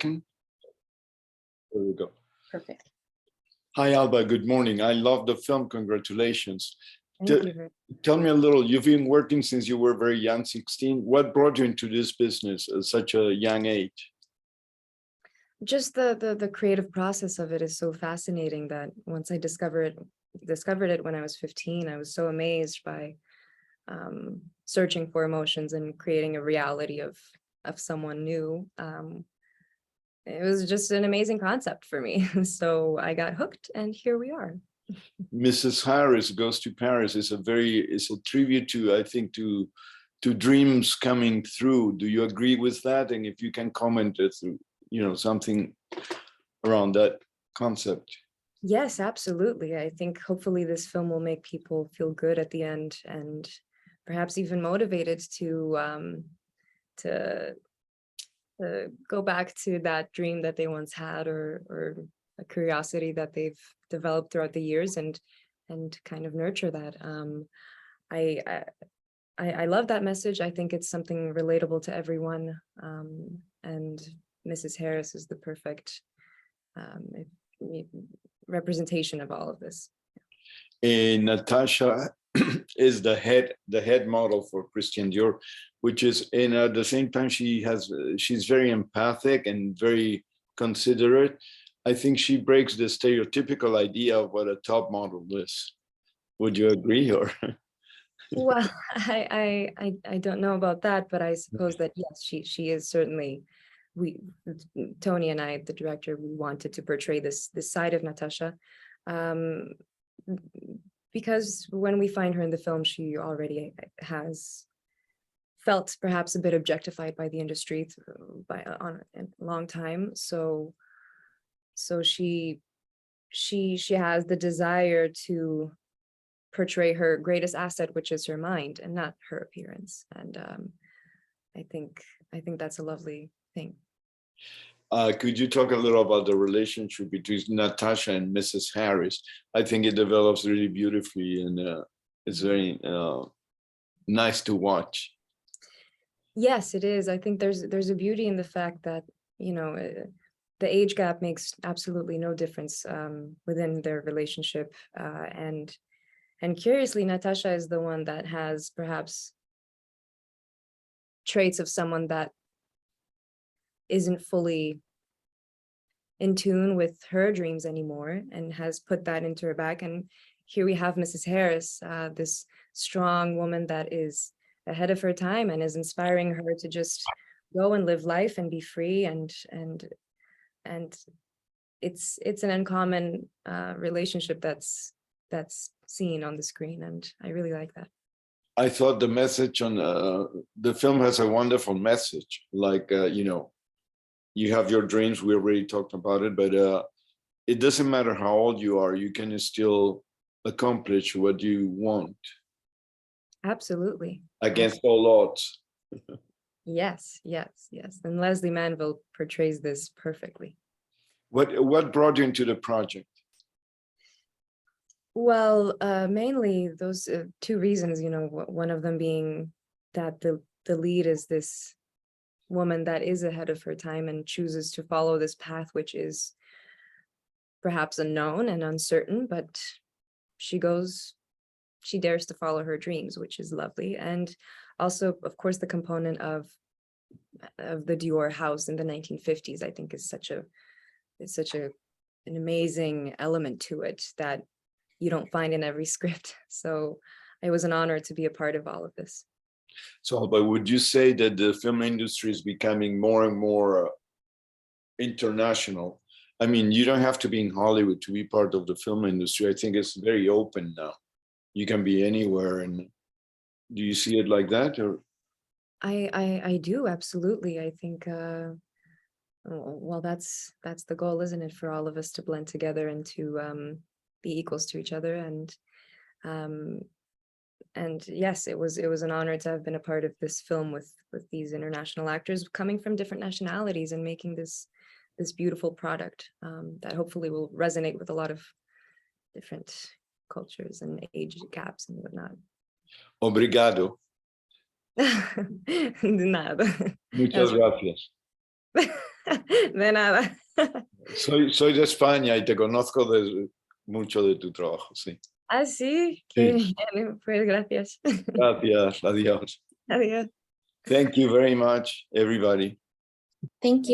There we go. Perfect. Hi, Alba. Good morning. I love the film. Congratulations. Thank you. Tell me a little. You've been working since you were very young, 16. What brought you into this business at such a young age? Just the creative process of it is so fascinating that once I discovered it when I was 15, I was so amazed by searching for emotions and creating a reality of someone new. It was just an amazing concept for me. So I got hooked and here we are. Mrs. Harris Goes to Paris is a tribute to, I think, to dreams coming through. Do you agree with that? And if you can comment through, something around that concept. Yes, absolutely. I think hopefully this film will make people feel good at the end and perhaps even motivated to go back to that dream that they once had or a curiosity that they've developed throughout the years and kind of nurture that. I love that message. I think it's something relatable to everyone. And Mrs. Harris is the perfect representation of all of this. And Natasha is the head model for Christian Dior, which is, and at the same time she's very empathic and very considerate. I think she breaks the stereotypical idea of what a top model is. Would you agree, or? Well, I don't know about that, but I suppose that yes, she is certainly. Tony and I, the director, we wanted to portray this side of Natasha, because when we find her in the film, she already has felt perhaps a bit objectified by the industry on a long time. So she has the desire to portray her greatest asset, which is her mind and not her appearance. And I think that's a lovely thing. Could you talk a little about the relationship between Natasha and Mrs. Harris? I think it develops really beautifully and it's very nice to watch. Yes, it is. I think there's a beauty in the fact that, the age gap makes absolutely no difference within their relationship. And curiously, Natasha is the one that has perhaps traits of someone that isn't fully in tune with her dreams anymore and has put that into her back. And here we have Mrs. Harris, this strong woman that is ahead of her time and is inspiring her to just go and live life and be free. And it's an uncommon relationship that's seen on the screen, and I really like that. I thought the message on the film has a wonderful message, like you have your dreams. We already talked about it, but it doesn't matter how old you are, you can still accomplish what you want. Absolutely. Against all odds. Yes. And Lesley Manville portrays this perfectly. What brought you into the project? Well, mainly those two reasons, one of them being that the lead is this woman that is ahead of her time and chooses to follow this path, which is perhaps unknown and uncertain, but she dares to follow her dreams, which is lovely. And also, of course, the component of the Dior house in the 1950s, I think is such an amazing element to it that you don't find in every script. So it was an honor to be a part of all of this. So, but would you say that the film industry is becoming more and more international? I mean, you don't have to be in Hollywood to be part of the film industry. I think it's very open now. You can be anywhere. And do you see it like that? Or I do, absolutely. I think well, that's the goal, isn't it, for all of us to blend together and to be equals to each other. And yes, it was an honor to have been a part of this film with these international actors coming from different nationalities and making this beautiful product that hopefully will resonate with a lot of different cultures and age gaps and whatnot. Obrigado. De nada. Muchas gracias. De nada. Soy de España y te conozco mucho de tu trabajo, sí. Ah, sí, Sí. qué bien. Pues gracias. Gracias, adiós. Adiós. Thank you very much, everybody. Thank you.